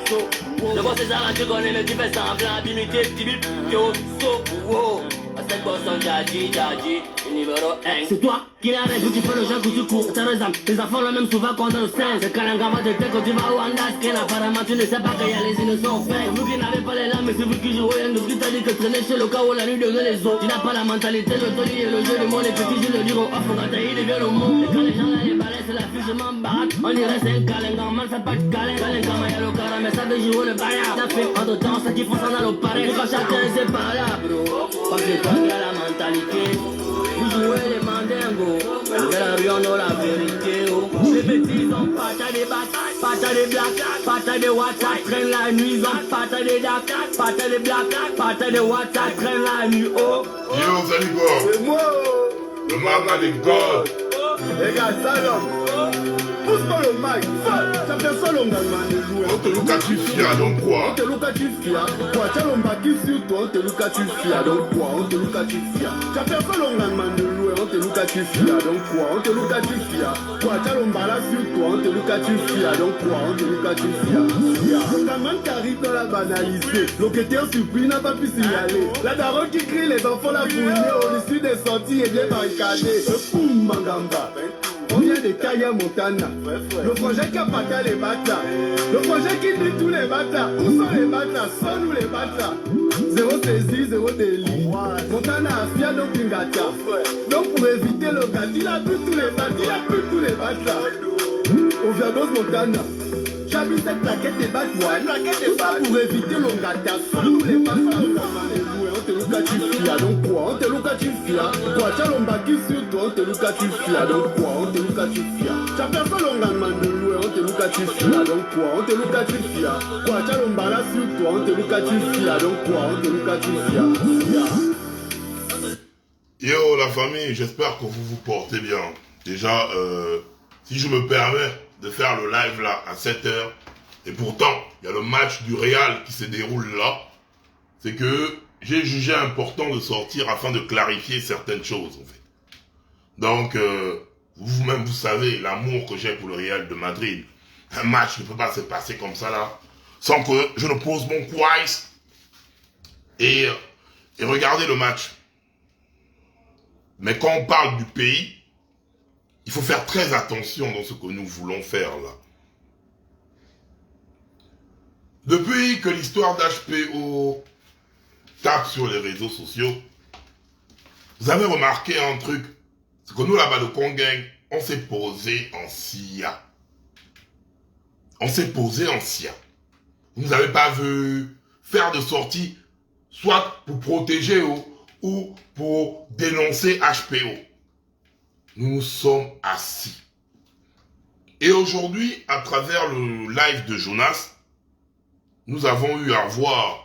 Le boss c'est ça, tu connais le type fait semblant d'imiter petit bip, yo, so, wow. À 7% Jadi, numéro 1. C'est toi qui la rêve, tu fais le jeu que tu cours. T'as raison, les enfants le même souvent quand on le sait. C'est quand un gamin te dit que tu vas au Andaskin. Apparemment tu ne sais pas qu'il y a les innocents faits. Vous qui n'avez pas les lames, mais c'est vous qui jouez. Nous qui t'a dit que traîner chez le cas où la nuit de les autres. Tu n'as pas la mentalité, le toli et le jeu du monde. Les petits jeux le dire au off, on va tailler les vieux le mot. Et quand les gens là les balais, c'est la fiche, je m'embarque. On irait c'est un câlin, mal ça pas de câlin. Câlin comme il y a le cara, mais ça veut jouer le baillard. Ça fait en deux temps, ça qui font ça dans le pareil. Quand chacun c'est pas là, bro. Parce que toi qui as la mentalité. Vous jouez les mandingos, mais la rue on a la vérité. Oh. Les petits ont pas des batailles, pas des blacks, pas des WhatsApp, traînent la nuit, ils ont pas des dark, pas des blacks, pas des WhatsApp, traînent la nuit. Oh. Yo, salut quoi? C'est moi. Le maman des God. Les gars, salam. Pousse-moi le mic. Ça fait ça l'engagement de jouer. On te look à tu fier, donc quoi? On te look à tu fier. Quoi, t'as l'embaki sur toi, on te look à tu fier. Donc quoi, on te look à tu fier. Ça fait ça l'engagement de jouer. On te look à tu fier. Donc quoi, on te look à tu fier. Quoi, t'as l'embala sur toi, on te look à tu fier. Donc quoi, on te look à tu fier. L'engagement qui arrive dans la banalité. L'enquêteur surpris n'a pas pu signaler. La daronne qui crie, les enfants la fouillée. Au l'issue des sorties et bien barricadé. Poum, Mangamba. On vient de Kaya Montana. Le projet qui a paqué les bâtards. Le projet qui dit tous les bâtards. Où sont les bâtards? Sont nous les bâtards? Zéro saisie, zéro délit. Montana a fier donc Pingata. Donc pour éviter le gars, il a plus tous les bâtards. Il a plus tous les bâtards. Overdose Montana. J'habite cette plaquette des bâtards. Pour éviter le gâta. Sont nous les bâtards. On te look à tu fier, donc quoi? On te look à tu fier. Quoi, t'as l'embaki sur toi, on te look à tu fier, donc quoi? On te look à tu fier. T'as personne l'engagement de louer, on te look à tu fier, donc quoi? On te look à tu fier. Quoi, t'as l'embala sur toi, on te look à tu fier, donc quoi? On te look à tu fier. Yo, la famille, j'espère que vous vous portez bien. Déjà, si je me permets de faire le live là à 7h, et pourtant, il y a le match du Real qui se déroule là, c'est que j'ai jugé important de sortir afin de clarifier certaines choses, en fait. Donc, vous-même, vous savez l'amour que j'ai pour le Real de Madrid. Un match ne peut pas se passer comme ça, là, sans que je ne pose mon quiz et regardez le match. Mais quand on parle du pays, il faut faire très attention dans ce que nous voulons faire, là. Depuis que l'histoire d'HPO tape sur les réseaux sociaux, vous avez remarqué un truc, c'est que nous là-bas de Congang, on s'est posé en SIA. On s'est posé en SIA. Vous n'avez pas vu faire de sortie, soit pour protéger ou pour dénoncer HPO. Nous nous sommes assis. Et aujourd'hui, à travers le live de Jonas, nous avons eu à voir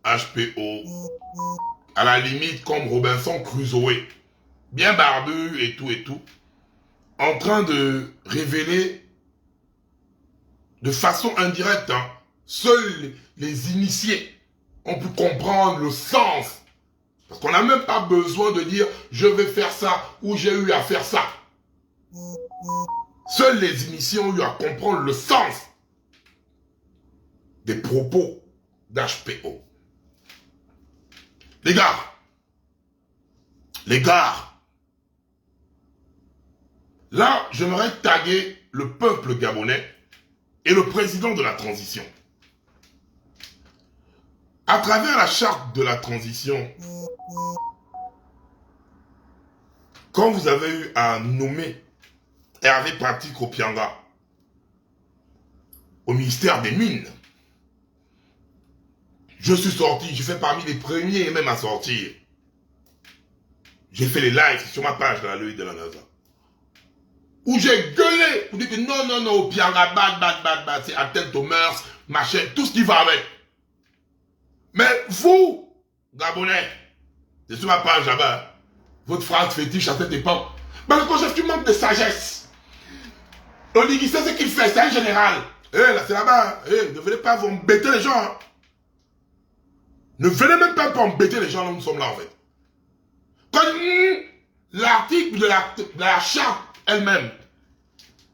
HPO, à la limite comme Robinson Crusoe, bien barbu et tout, en train de révéler de façon indirecte, hein, seuls les initiés ont pu comprendre le sens. Parce qu'on n'a même pas besoin de dire « je vais faire ça » ou « j'ai eu à faire ça ». Seuls les initiés ont eu à comprendre le sens des propos d'HPO. Les gars, là, j'aimerais taguer le peuple gabonais et le président de la transition. À travers la charte de la transition, quand vous avez eu à nommer Hervé Patrick Opianga au ministère des Mines, je suis sorti, je fais parmi les premiers même à sortir. J'ai fait les lives sur ma page de la Loïc de la NASA. Où j'ai gueulé pour dire que non, Opianga, bad, c'est atteinte aux mœurs, machin, tout ce qui va avec. Mais vous, Gabonais, c'est sur ma page là-bas, votre phrase fétiche à cette époque. Mais le chef, tu manques de sagesse. Oligui, c'est ce qu'il fait, c'est un général. Là, c'est là-bas. Ne venez pas vous embêter les gens. Hein. Ne venez même pas pour embêter les gens, là, nous sommes là, en fait. Quand l'article de la charte elle-même,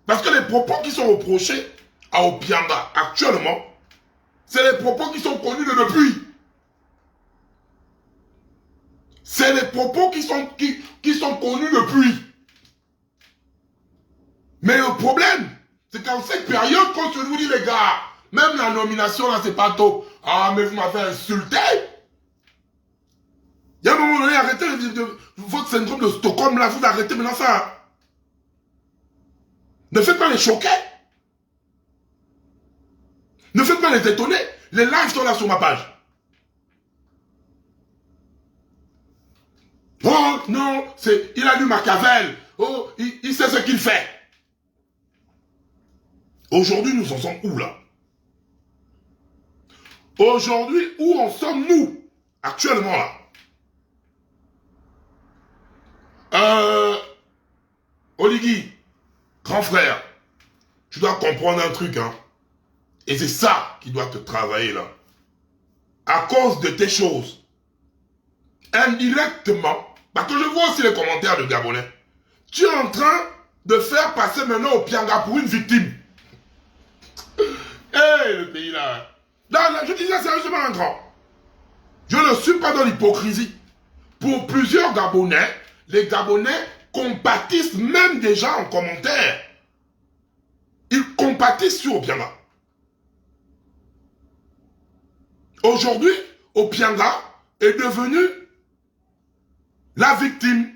parce que les propos qui sont reprochés à Opianga actuellement, C'est les propos qui sont connus de depuis. C'est les propos qui sont connus depuis. Mais le problème, c'est qu'en cette période, quand je vous dis les gars, même la nomination là, c'est pas top. Ah, mais vous m'avez insulté. Il y a un moment donné, arrêtez votre syndrome de Stockholm là, vous arrêtez maintenant ça. Ne faites pas les choquer. Ne faites pas les étonner. Les lives sont là sur ma page. Oh non, il a lu Machiavel. Oh, il sait ce qu'il fait. Aujourd'hui, nous en sommes où là? Aujourd'hui, où en sommes-nous? Actuellement là. Oligui, grand frère, tu dois comprendre un truc, hein. Et c'est ça qui doit te travailler là. À cause de tes choses, indirectement, parce que je vois aussi les commentaires de Gabonais, tu es en train de faire passer maintenant au Pianga pour une victime. Hey, le pays là. Là, je dis ça sérieusement un grand. Je ne suis pas dans l'hypocrisie. Pour plusieurs Gabonais, les Gabonais compatissent même déjà en commentaire. Ils compatissent sur Opianga. Aujourd'hui, Opianga est devenu la victime.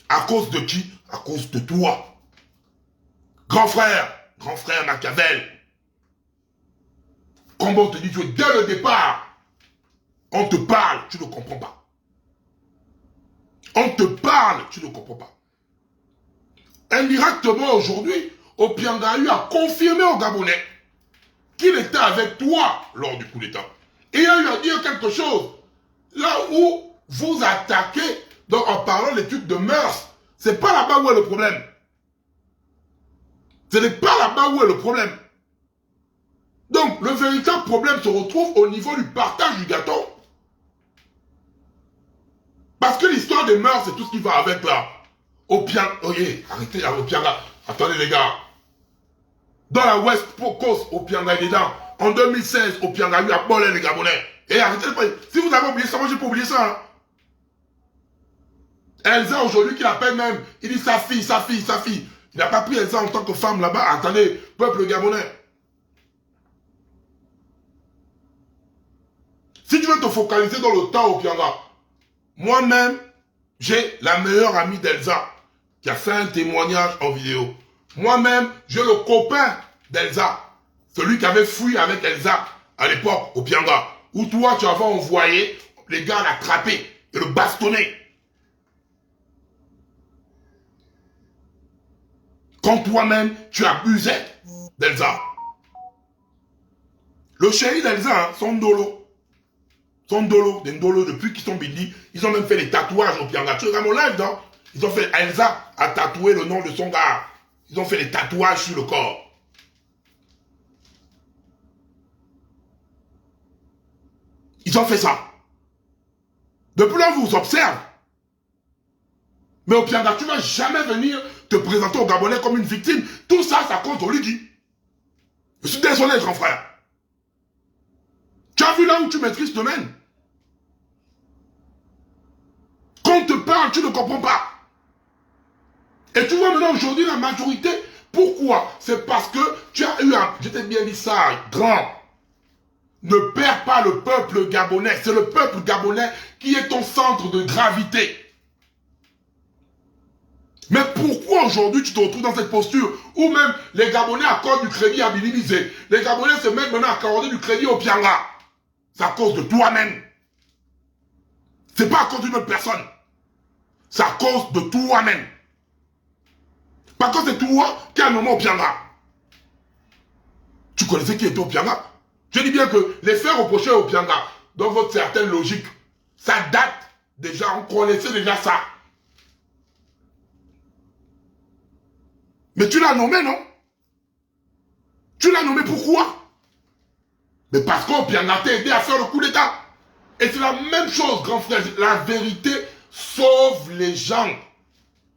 À cause de qui? À cause de toi. Grand frère Machiavel. Comme on te dit, dès le départ, on te parle, tu ne comprends pas. On te parle, tu ne comprends pas. Indirectement aujourd'hui, Opianga a confirmé aux Gabonais qu'il était avec toi lors du coup d'État. Et il a eu à dire quelque chose. Là où vous attaquez, donc en parlant d'études de mœurs, c'est pas là-bas où est le problème. Ce n'est pas là-bas où est le problème. Donc, le véritable problème se retrouve au niveau du partage du gâteau. Parce que l'histoire des mœurs, c'est tout ce qui va avec là. Opianga, arrêtez, Opianga. Attendez les gars. Dans la West Coast, Opianga est dedans. En 2016, Opianga a eu à Bolé les Gabonais. Et arrêtez de parler. Si vous avez oublié ça, moi j'ai pas oublié ça. Hein. Elsa aujourd'hui qui l'appelle même, il dit sa fille. Il n'a pas pris Elsa en tant que femme là-bas. Attendez, peuple gabonais. Si tu veux te focaliser dans le temps Opianga, moi-même, j'ai la meilleure amie d'Elsa qui a fait un témoignage en vidéo. Moi-même, j'ai le copain d'Elsa, celui qui avait fui avec Elsa à l'époque au Pianga, où toi tu avais envoyé les gars l'attraper et le bastonner. Quand toi-même tu abusais d'Elsa. Le chéri d'Elsa, hein, son dolo, depuis qu'ils sont bindi, ils ont même fait les tatouages au Pianga. Tu regardes mon live, non? Ils ont fait, Elsa a tatoué le nom de son gars. Ils ont fait les tatouages sur le corps. Ils ont fait ça. Depuis là, on vous observe. Mais au Pianga, tu ne vas jamais venir te présenter aux Gabonais comme une victime. Tout ça, ça compte au Lidi. Je suis désolé, grand frère. Tu as vu là où tu maîtrises le domaine? Quand on te parle, tu ne comprends pas. Et tu vois maintenant aujourd'hui la majorité, pourquoi? C'est parce que tu as eu un, je t'ai bien dit ça, grand. Ne perds pas le peuple gabonais. C'est le peuple gabonais qui est ton centre de gravité. Mais pourquoi aujourd'hui tu te retrouves dans cette posture où même les Gabonais accordent du crédit à Bilibizé, les Gabonais se mettent maintenant à accorder du crédit au Pianga? C'est à cause de toi-même. C'est pas à cause d'une autre personne. C'est à cause de toi-même. Parce que c'est toi qui as nommé au Pianga. Tu connaissais qui était au Pianga? Je dis bien que les faits reprochés au Pianga, dans votre certaine logique, ça date déjà, on connaissait déjà ça. Mais tu l'as nommé, non? Tu l'as nommé pourquoi? Mais parce qu'au Pianga t'a aidé à faire le coup d'État. Et c'est la même chose, grand frère. La vérité sauve les gens.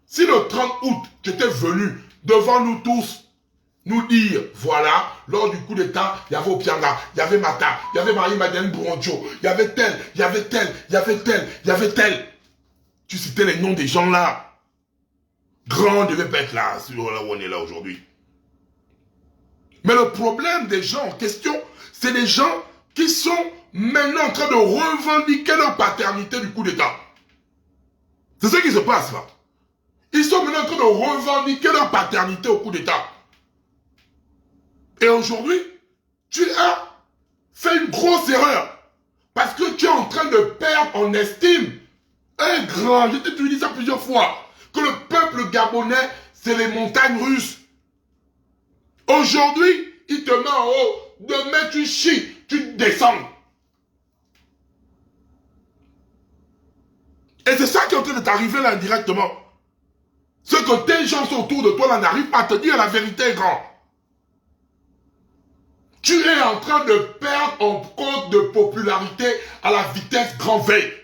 Si le 30 août, tu étais venu devant nous tous nous dire, voilà, lors du coup d'État, il y avait Opianga, il y avait Mata, il y avait Marie-Madeleine Bouroncho, il y avait tel, il y avait tel, il y avait tel, il y avait tel. Tu citais les noms des gens là. Grand devait pas être là, là où on est là aujourd'hui. Mais le problème des gens en question, c'est des gens qui sont maintenant en train de revendiquer leur paternité du coup d'État. C'est ce qui se passe là. Ils sont maintenant en train de revendiquer leur paternité au coup d'État. Et aujourd'hui, tu as fait une grosse erreur. Parce que tu es en train de perdre en estime. Un grand, je t'ai dit ça plusieurs fois, que le peuple gabonais, c'est les montagnes russes. Aujourd'hui, il te met en haut. Demain, tu chies, tu descends. Et c'est ça qui est en train de t'arriver là indirectement. Ce que tes gens sont autour de toi là n'arrivent pas à te dire la vérité, grand. Tu es en train de perdre en compte de popularité à la vitesse grand V.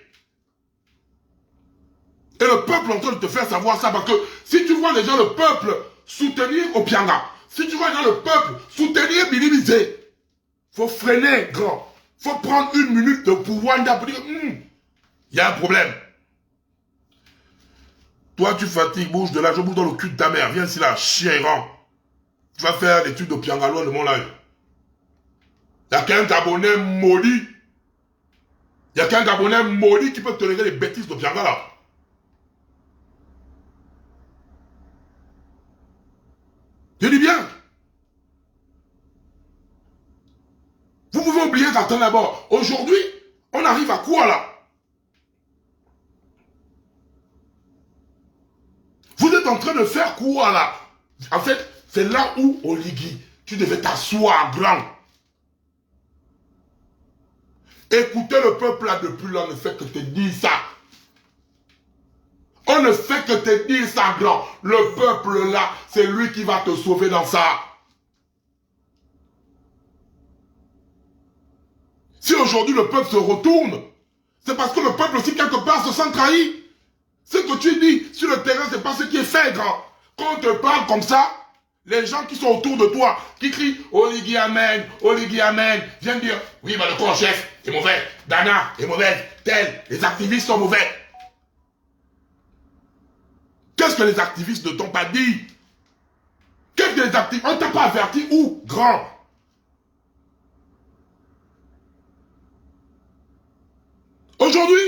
Et le peuple est en train de te faire savoir ça parce que si tu vois les gens, le peuple soutenir Opianga, si tu vois les gens, le peuple soutenir Bilibizé, faut freiner, grand. Faut prendre une minute de pouvoir pour dire, il y a un problème. Toi, tu fatigues, bouge de là, je bouge dans le cul de ta mère. Viens ici là, chien errant. Tu vas faire l'étude d'Opianga loin de mon live. Il n'y a qu'un Gabonais maudit. Il n'y a qu'un Gabonais maudit qui peut tolérer les bêtises d'Opianga là. Je dis bien. Vous pouvez oublier qu'attends d'abord. Aujourd'hui, on arrive à quoi là? Vous êtes en train de faire quoi là? En fait, c'est là où, Oligui, tu devais t'asseoir grand. Écoutez le peuple là depuis là, on ne fait que te dire ça. On ne fait que te dire ça, grand. Le peuple là, c'est lui qui va te sauver dans ça. Si aujourd'hui le peuple se retourne, c'est parce que le peuple aussi quelque part se sent trahi. Ce que tu dis sur le terrain, c'est pas ce qui est fait, grand. Quand on te parle comme ça, les gens qui sont autour de toi, qui crient « Oligui Amen, Oligui Amen », viennent dire « Oui, le corps chef est mauvais, Dana est mauvaise, tel, les activistes sont mauvais. » Qu'est-ce que les activistes ne t'ont pas dit? Qu'est-ce que les activistes... On ne t'a pas averti où, grand? Aujourd'hui,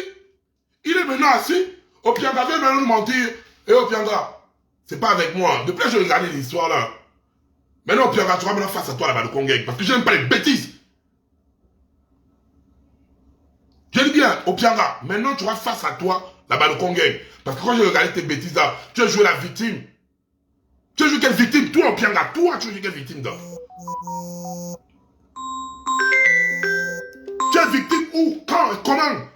il est maintenant assis, Opianga vient maintenant nous mentir. Et Opianga, c'est pas avec moi. Depuis que je regardais l'histoire là. Maintenant Opianga, tu vas maintenant face à toi là-bas, le Congo, parce que je n'aime pas les bêtises. Je dis bien, Opianga, maintenant tu vas face à toi là-bas, le Congo. Parce que quand j'ai regardé tes bêtises là, tu as joué la victime. Tu as joué quelle victime? Toi, Opianga, toi, tu as joué quelle victime là? Tu es victime où? Quand et comment?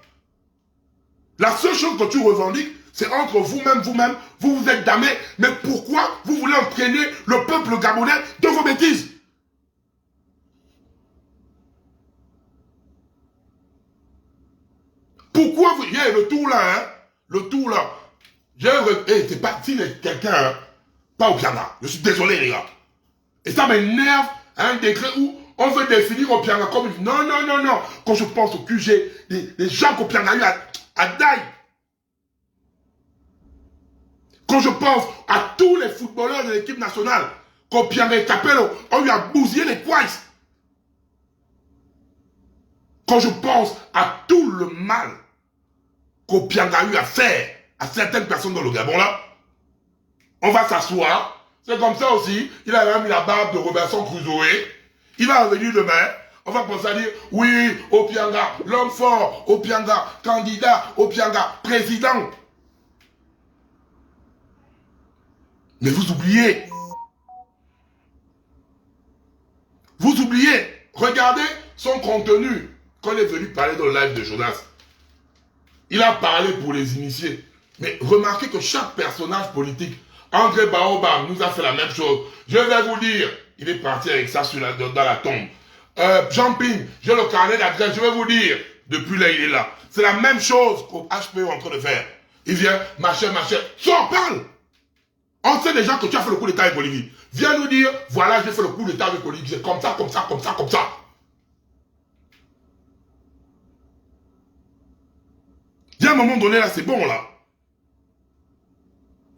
La seule chose que tu revendiques, c'est entre vous-même, vous vous êtes damnés. Mais pourquoi vous voulez entraîner le peuple gabonais dans vos bêtises? Pourquoi vous... Yeah, le tout là, hein? Le tout là. Hey, c'est parti quelqu'un, hein? Pas Opianga. Je suis désolé, les gars. Et ça m'énerve à un degré où on veut définir Opianga comme une... Non, non, non, non. Quand je pense au QG, les gens qu'Opianga a eu à Daï. Quand je pense à tous les footballeurs de l'équipe nationale, qu'Opianga et Capello ont eu à bousiller les poils. Quand je pense à tout le mal qu'Opianga a eu à faire à certaines personnes dans le Gabon là, on va s'asseoir. C'est comme ça aussi, il a même mis la barbe de Robinson Crusoe. Il va revenir demain. On va penser à dire, oui, Opianga, l'homme fort, Opianga, candidat, Opianga, président. Mais vous oubliez. Vous oubliez. Regardez son contenu. Quand il est venu parler dans le live de Jonas, il a parlé pour les initiés. Mais remarquez que chaque personnage politique, André Baobab nous a fait la même chose. Je vais vous dire, il est parti avec ça dans la tombe. Jean Ping, j'ai le carnet d'adresse, je vais vous dire, depuis là il est là. C'est la même chose qu'au HPE est en train de faire. Il vient, machin, tu en parles. On sait déjà que tu as fait le coup d'état avec Bolivie. Viens nous dire, voilà, j'ai fait le coup d'état avec Olivier, comme ça, comme ça, comme ça, comme ça. Il y a un moment donné, là, c'est bon, là.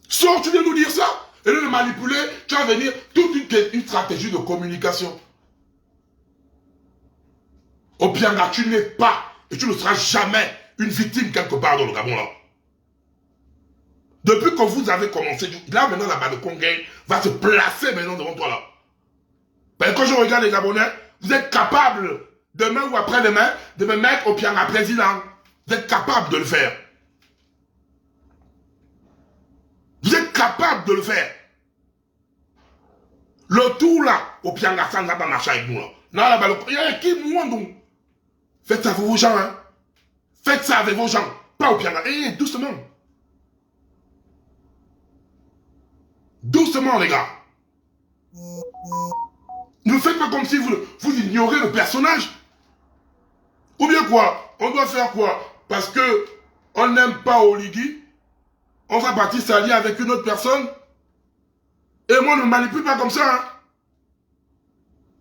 Sors, tu viens nous dire ça. Et de le manipuler, tu vas venir toute une stratégie de communication. Au Pianga, tu n'es pas, et tu ne seras jamais une victime quelque part dans le Gabon, là. Depuis que vous avez commencé, là maintenant la Bade Conguin va se placer maintenant devant toi là. Ben, quand je regarde les Gabonais, vous êtes capables, demain ou après-demain, de me mettre au Pianga président. Vous êtes capables de le faire. Vous êtes capables de le faire. Le tout là, au Pianga, ça n'a pas marché avec nous là. Non, la Bade Conguin, il y a qui moi donc? Faites ça avec vos gens, hein. Faites ça avec vos gens. Pas au Pianga. Eh, doucement. Doucement, les gars. Ne faites pas comme si vous ignorez le personnage. Ou bien quoi? On doit faire quoi? Parce que on n'aime pas Oligui, on va partir s'allier avec une autre personne. Et moi, ne me manipule pas comme ça. Hein?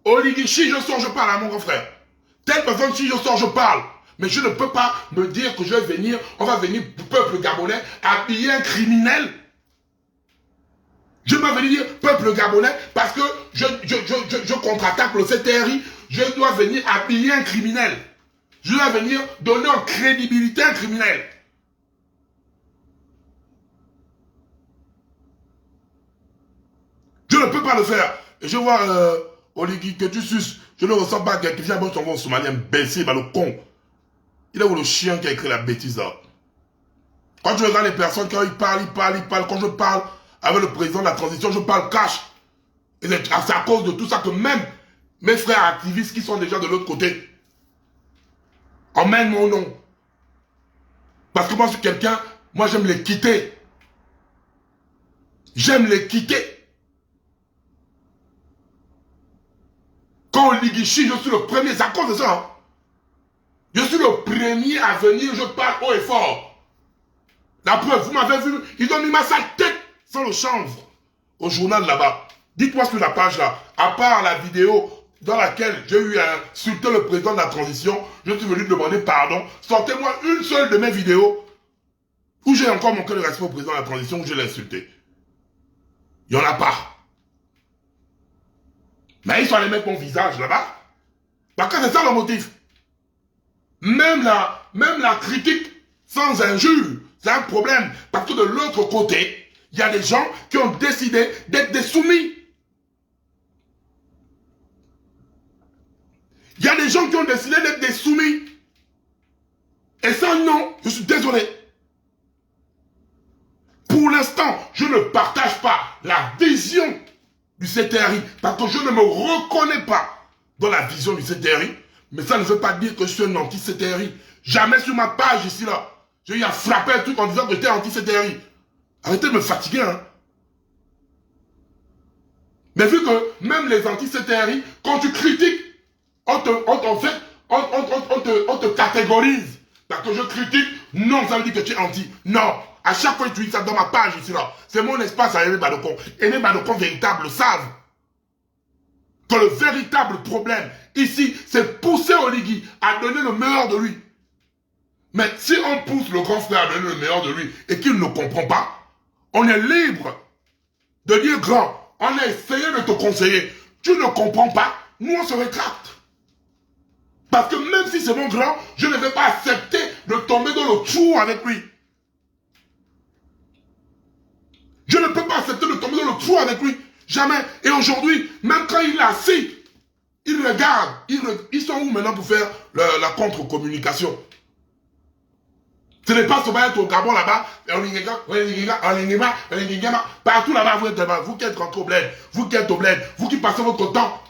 Oligui, si je sors, je parle à mon grand frère. Telle personne, si je sors, je parle. Mais je ne peux pas me dire que je vais venir, on va venir, peuple gabonais, habiller un criminel. Je ne vais pas venir dire peuple gabonais parce que je contre-attaque le CTRI. Je dois venir habiller un criminel. Je dois venir donner en crédibilité à un criminel. Je ne peux pas le faire. Et je vois Oligui que tu suces. Je ne ressens pas quelqu'un qui vient bon ton Somalien imbécile, le con. Il est où le chien qui a écrit la bêtise là? Quand je regarde les personnes, quand ils parlent. Quand je parle avec le président de la transition, je parle cash. Et c'est à cause de tout ça que même mes frères activistes qui sont déjà de l'autre côté emmènent mon nom. Parce que moi, je suis quelqu'un, moi j'aime les quitter. J'aime les quitter. Quand on ligichie, je suis le premier, c'est à cause de ça. Hein. Je suis le premier à venir, je parle haut et fort. La preuve, vous m'avez vu, ils ont mis ma sale tête sans le chanvre au journal là-bas. Dites-moi sur la page là, à part la vidéo dans laquelle j'ai eu à insulter le président de la transition, je suis venu demander pardon. Sortez-moi une seule de mes vidéos où j'ai encore manqué le respect au président de la transition, où je l'ai insulté. Il n'y en a pas. Mais ils sont allés mettre mon visage là-bas. Parce que c'est ça le motif. Même la critique sans injure, c'est un problème. Parce que de l'autre côté, il y a des gens qui ont décidé d'être des soumis. Il y a des gens qui ont décidé d'être des soumis. Et ça, non, je suis désolé. Pour l'instant, je ne partage pas la vision du CTRI. Parce que je ne me reconnais pas dans la vision du CTRI. Mais ça ne veut pas dire que je suis un anti-CTRI. Jamais sur ma page ici, là. J'ai eu à frapper un truc en disant que j'étais anti-CTRI. Arrêtez de me fatiguer, hein. Mais vu que même les anti-CTRI, quand tu critiques, on te catégorise. Parce que je critique, non, ça veut dire que tu es anti. Non. À chaque fois que tu dis ça dans ma page ici, là, c'est mon espace à Aimé Badokon. Aimé Badokon véritable savent que le véritable problème ici, c'est pousser Oligui à donner le meilleur de lui. Mais si on pousse le grand frère à donner le meilleur de lui et qu'il ne comprend pas, on est libre de dire grand, on a essayé de te conseiller, tu ne comprends pas, nous on se rétracte. Parce que même si c'est mon grand, je ne vais pas accepter de tomber dans le trou avec lui. Je ne peux pas accepter de tomber dans le trou avec lui. Jamais. Et aujourd'hui, même quand il est assis, il regarde. Ils sont où maintenant pour faire la contre-communication? Ce n'est pas seulement être au Gabon là-bas, partout là-bas, vous êtes là-bas, vous qui êtes rentrés au bled, vous qui êtes au bled, vous qui passez votre temps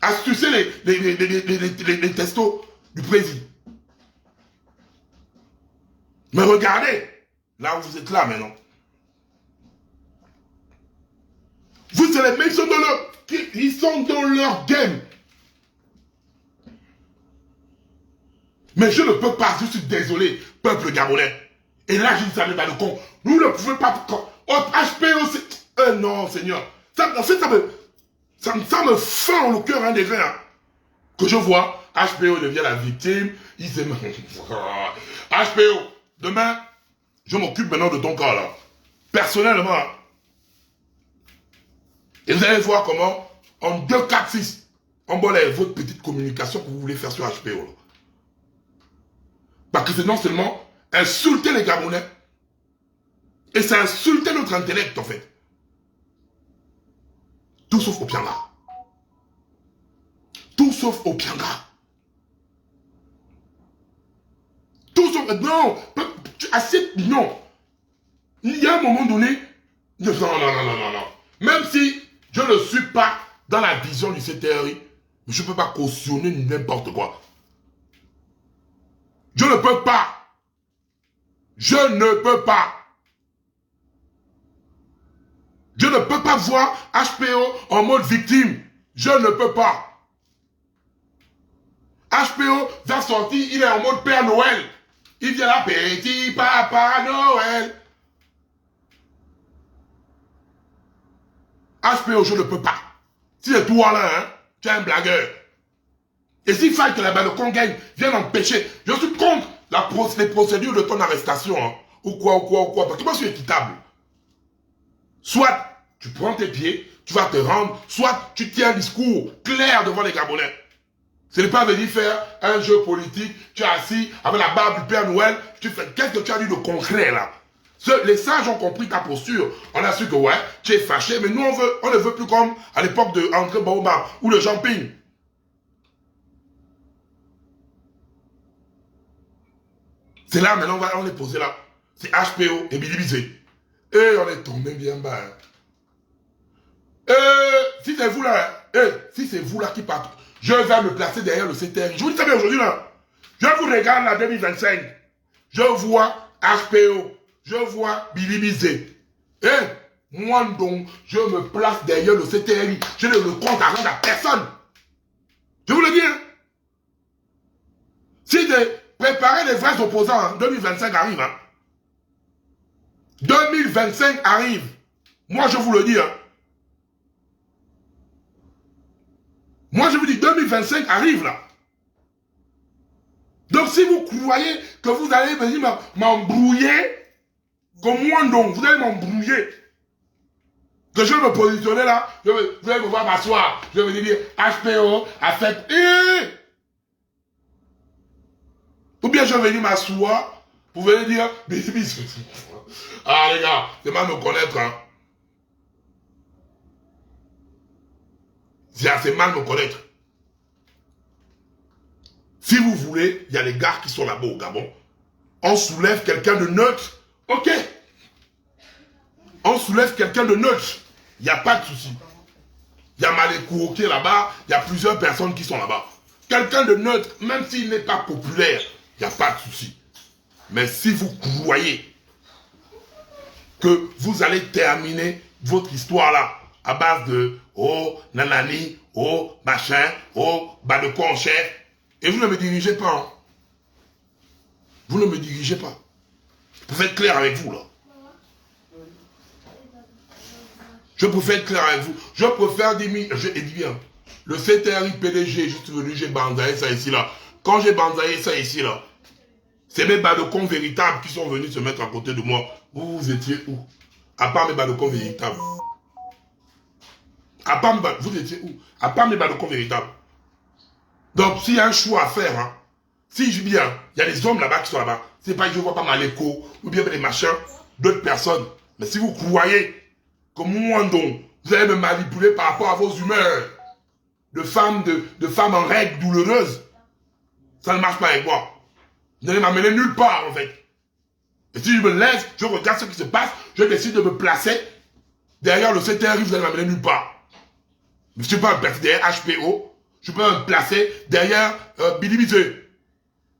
à sucer les testos du président. Mais regardez, là où vous êtes là maintenant. Vous, c'est les mecs qui sont dans leur game. Mais je ne peux pas, je suis désolé, peuple gabonais. Et là, je ne savais pas le con. Nous ne pouvons pas... HPO, c'est... non, Seigneur. En fait, ça me fend le cœur, hein, des gens. Hein, que je vois, HPO devient la victime. Il se... HPO, demain, je m'occupe maintenant de ton cas, là. Personnellement. Et vous allez voir comment, en 2, 4, 6, on va aller votre petite communication que vous voulez faire sur HPO. Là. Parce que c'est non seulement insulter les Gabonais, et c'est insulter notre intellect, en fait. Tout sauf Opianga. Tout sauf Opianga. Tout sauf... Non, assez... Non. Il y a un moment donné... Non. Même si je ne suis pas dans la vision du CTRI, je ne peux pas cautionner n'importe quoi. Je ne peux pas. Je ne peux pas. Je ne peux pas voir HPO en mode victime. Je ne peux pas. HPO va sortir, il est en mode Père Noël. Il vient là, petit Papa Noël. HPO, je ne peux pas. Si c'est toi là, hein, tu es un blagueur. Et s'il fallait que la Balocon gagne, vienne empêcher. Je suis contre les procédures de ton arrestation. Hein, ou quoi. Parce que moi, je suis équitable. Soit tu prends tes pieds, tu vas te rendre, soit tu tiens un discours clair devant les Gabonais. Ce n'est pas venir faire un jeu politique, tu es assis avec la barbe du Père Noël, tu fais qu'est-ce que tu as dit de concret là. Les sages ont compris ta posture. On a su que ouais, tu es fâché, mais nous on ne veut plus comme à l'époque de André Baoba ou de Jean-Ping. C'est là maintenant on est posé là. C'est HPO et Bilibizé. Et on est tombé bien bas. Hein. Si c'est vous là, si c'est vous là qui partez, je vais me placer derrière le CTR. Je vous dis ça bien aujourd'hui là. Je vous regarde la 2025. Je vois HPO. Je vois Bilibizé. Moi donc, je me place derrière le CTRI. Je ne le compte à rendre à personne. Je vous le dis. Hein. Si de préparer les vrais opposants, hein, 2025 arrive. Hein. 2025 arrive. Moi, je vous le dis. Hein. Moi, je vous dis, 2025 arrive là. Donc, si vous croyez que vous allez venir m'embrouiller, comme moi donc, vous allez m'embrouiller. Que je vais me positionner là, vous allez me voir m'asseoir. Je vais venir dire, HPO a fait... Ou bien je vais venir m'asseoir pour venir dire, ah les gars, c'est mal me connaître. Hein. C'est assez mal me connaître. Si vous voulez, il y a les gars qui sont là-bas au Gabon. On soulève quelqu'un de neutre. Ok. On soulève quelqu'un de neutre. Il n'y a pas de souci. Il y a Malékou qui est là-bas. Il y a plusieurs personnes qui sont là-bas. Quelqu'un de neutre, même s'il n'est pas populaire, il n'y a pas de souci. Mais si vous croyez que vous allez terminer votre histoire là à base de oh, nanani, oh, machin, oh, bas de quoi en chef, et vous ne me dirigez pas. Hein. Vous ne me dirigez pas. Je préfère être clair avec vous là. Je préfère être clair avec vous. Je préfère dire, je dis bien, le CTRI PDG, je suis venu, j'ai bandaillé ça ici là. Quand j'ai bandaillé ça ici là, c'est mes balcons véritables qui sont venus se mettre à côté de moi. Vous étiez où? À part mes balcons véritables. À part vous étiez où? À part mes balcons véritables. Donc, s'il y a un choix à faire, hein, si je dis bien, il y a des hommes là-bas qui sont là-bas. C'est pas que je ne vois pas Maléko ou bien des machins, d'autres personnes. Mais si vous croyez que moi, donc, vous allez me manipuler par rapport à vos humeurs de femmes en règle douloureuse, ça ne marche pas avec moi. Vous n'allez m'amener nulle part, en fait. Et si je me laisse, je regarde ce qui se passe, je décide de me placer derrière le CTRI, vous allez m'amener nulle part. Je ne suis pas me placer derrière HPO, je peux me placer derrière Bilibizé.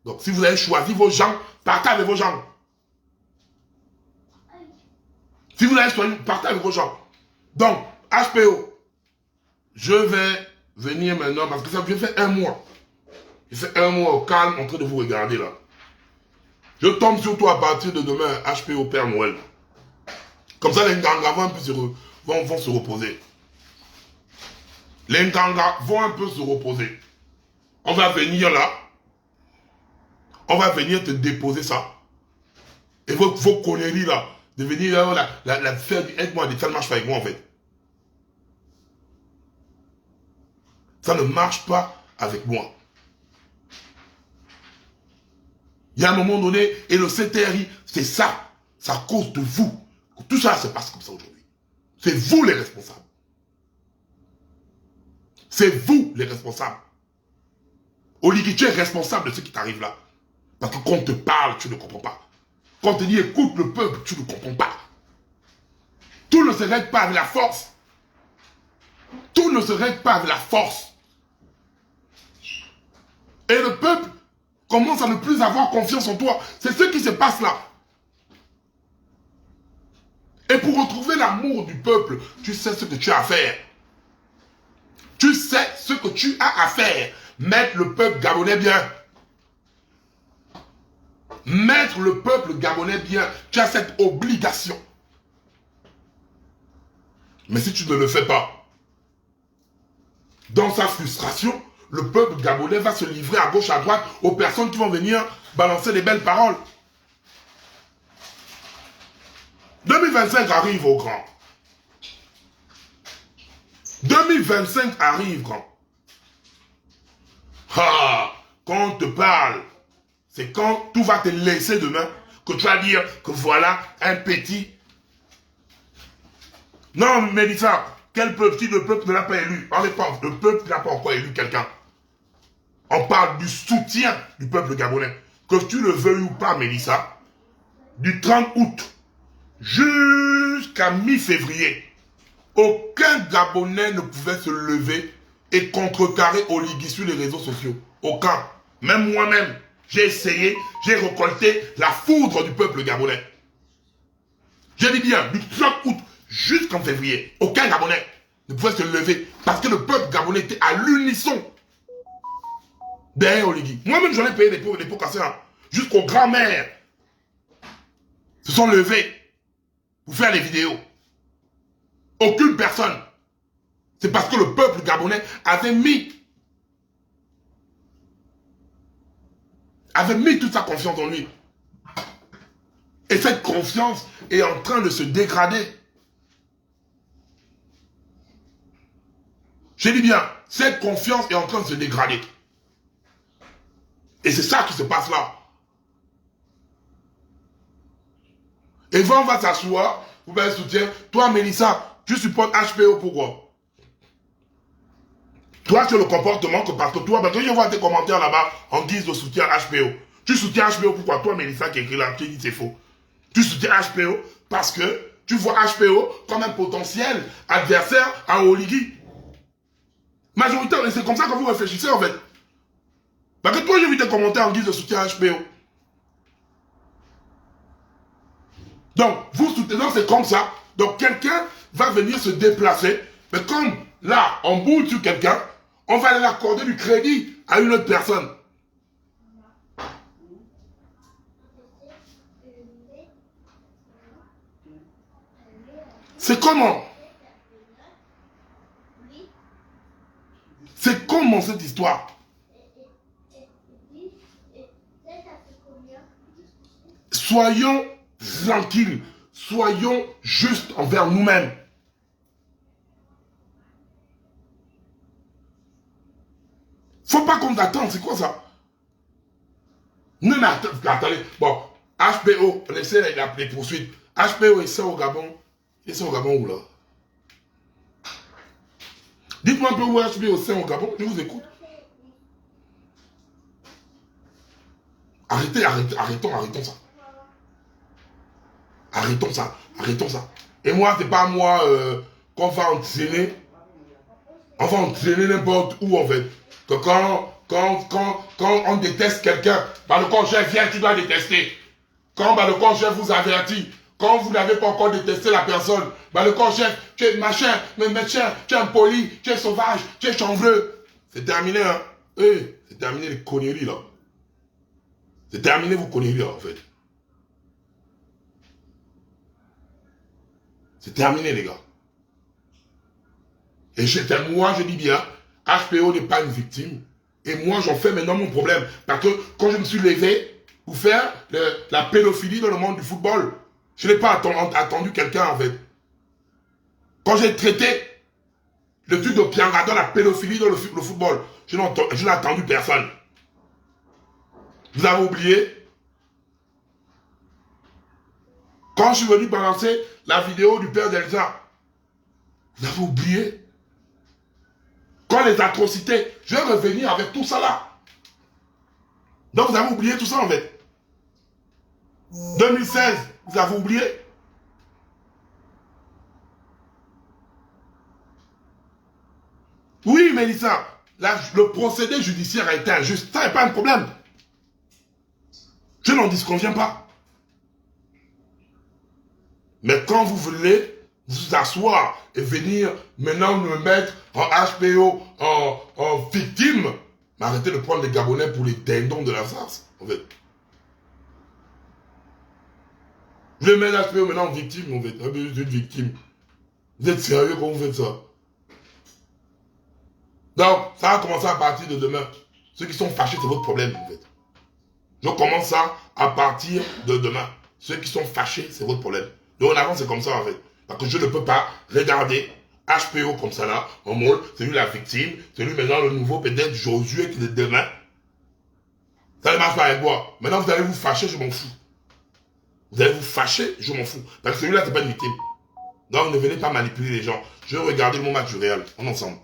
Donc, si vous avez choisi vos gens, partez avec vos gens. Si vous avez choisi, partez avec vos gens. Donc, HPO, je vais venir maintenant, parce que ça fait un mois. Je fais un mois au calme en train de vous regarder là. Je tombe sur toi à partir de demain, HPO Père Noël. Comme ça, les Nganga vont se reposer. Les Nganga vont un peu se reposer. On va venir là. On va venir te déposer ça. Et vos conneries là, de venir la faire, aide-moi, ça ne marche pas avec moi en fait. Ça ne marche pas avec moi. Il y a un moment donné, et le CTRI, c'est ça. C'est à cause de vous. Tout ça se passe comme ça aujourd'hui. C'est vous les responsables. C'est vous les responsables. Oligui, tu es responsable de ce qui t'arrive là. Parce que quand on te parle, tu ne comprends pas. Quand on te dit écoute le peuple, tu ne comprends pas. Tout ne se règle pas avec la force. Tout ne se règle pas avec la force. Et le peuple commence à ne plus avoir confiance en toi. C'est ce qui se passe là. Et pour retrouver l'amour du peuple, tu sais ce que tu as à faire. Tu sais ce que tu as à faire. Mettre le peuple gabonais bien. Mettre le peuple gabonais bien. Tu as cette obligation. Mais si tu ne le fais pas, dans sa frustration, le peuple gabonais va se livrer à gauche, à droite aux personnes qui vont venir balancer des belles paroles. 2025 arrive au grand. 2025 arrive grand. Ah, quand on te parle, c'est quand tout va te laisser demain que tu vas dire que voilà un petit. Non, Mélissa, quel peuple, si le peuple ne l'a pas élu, parlez pas, le peuple n'a pas encore élu quelqu'un. On parle du soutien du peuple gabonais. Que tu le veuilles ou pas, Mélissa, du 30 août jusqu'à mi-février, aucun Gabonais ne pouvait se lever et contrecarrer Oligui sur les réseaux sociaux. Aucun. Même moi-même, j'ai essayé, j'ai récolté la foudre du peuple gabonais. Je dis bien, du 30 août jusqu'en février, aucun Gabonais ne pouvait se lever parce que le peuple gabonais était à l'unisson derrière Oligui. Moi-même, j'en ai payé des pots cassés, hein. Jusqu'aux grands-mères se sont levés pour faire les vidéos. Aucune personne. C'est parce que le peuple gabonais avait mis toute sa confiance en lui. Et cette confiance est en train de se dégrader. Je dis bien, cette confiance est en train de se dégrader. Et c'est ça qui se passe là. Et on va s'asseoir, vous pouvez soutien. Toi, Mélissa, tu supportes HPO, pourquoi? Toi, tu as le comportement que parce que toi, parce que je vois tes commentaires là-bas en guise de soutien HPO. Tu soutiens HPO, pourquoi? Toi, Mélissa, qui écrit là, qui dit c'est faux. Tu soutiens HPO parce que tu vois HPO comme un potentiel adversaire à Oligui. Majoritaire, et c'est comme ça que vous réfléchissez en fait. Parce que toi, j'ai vu tes commentaires en guise de soutien HPO. Donc, vous soutenez, c'est comme ça. Donc, quelqu'un va venir se déplacer. Mais comme là, on bouge sur quelqu'un, on va aller accorder du crédit à une autre personne. C'est comment? C'est comment cette histoire? Soyons tranquilles, soyons justes envers nous-mêmes. Faut pas qu'on t'attende, c'est quoi ça? Non, mais attendez, bon, HPO, on essaie les poursuites. HPO, il sort au Gabon. Il sort au Gabon où là? Dites-moi un peu où HPO sort au Gabon, je vous écoute. Arrêtons ça. Arrêtons ça. Et moi, c'est pas moi qu'on va entraîner. On va entraîner n'importe où en fait. Que quand on déteste quelqu'un, bah, le conseil vient, tu dois détester. Quand bah, le conseil vous avertit, quand vous n'avez pas encore détesté la personne, bah, le conseil, tu es machin, mais médecin, tu es impoli, tu es sauvage, tu es chanvreux. C'est terminé, hein. C'est terminé les conneries là. C'est terminé vos conneries là en fait. C'est terminé, les gars. Et moi, je dis bien, HPO n'est pas une victime. Et moi, j'en fais maintenant mon problème. Parce que quand je me suis levé pour faire la pédophilie dans le monde du football, je n'ai pas attendu quelqu'un, en fait. Quand j'ai traité le truc de Piangada, la pédophilie dans le football, je n'ai attendu personne. Vous avez oublié? Quand je suis venu balancer la vidéo du père d'Elsa, vous avez oublié? Quand les atrocités, je vais revenir avec tout ça là. Donc vous avez oublié tout ça en fait. 2016, vous avez oublié? Oui, Mélissa, le procédé judiciaire a été injuste. Ça n'est pas un problème. Je n'en disconviens pas. Mais quand vous voulez vous asseoir et venir maintenant me mettre en HPO, en victime, mais arrêtez de prendre les Gabonais pour les dindons de la farce, en fait. Vous voulez mettre HPO maintenant en victime, en fait. Vous êtes une victime. Vous êtes sérieux quand vous faites ça? Donc, ça va commencer à partir de demain. Ceux qui sont fâchés, c'est votre problème, en fait. Je commence ça à partir de demain. Ceux qui sont fâchés, c'est votre problème. Donc, en avant, c'est comme ça, en fait. Parce que je ne peux pas regarder HPO comme ça, là, en mode, c'est lui la victime, c'est lui maintenant le nouveau, peut-être Josué qui est demain. Ça ne marche pas avec moi. Maintenant, vous allez vous fâcher, je m'en fous. Vous allez vous fâcher, je m'en fous. Parce que celui-là, c'est pas une victime. Donc, ne venez pas manipuler les gens. Je vais regarder le match du Real. On est ensemble.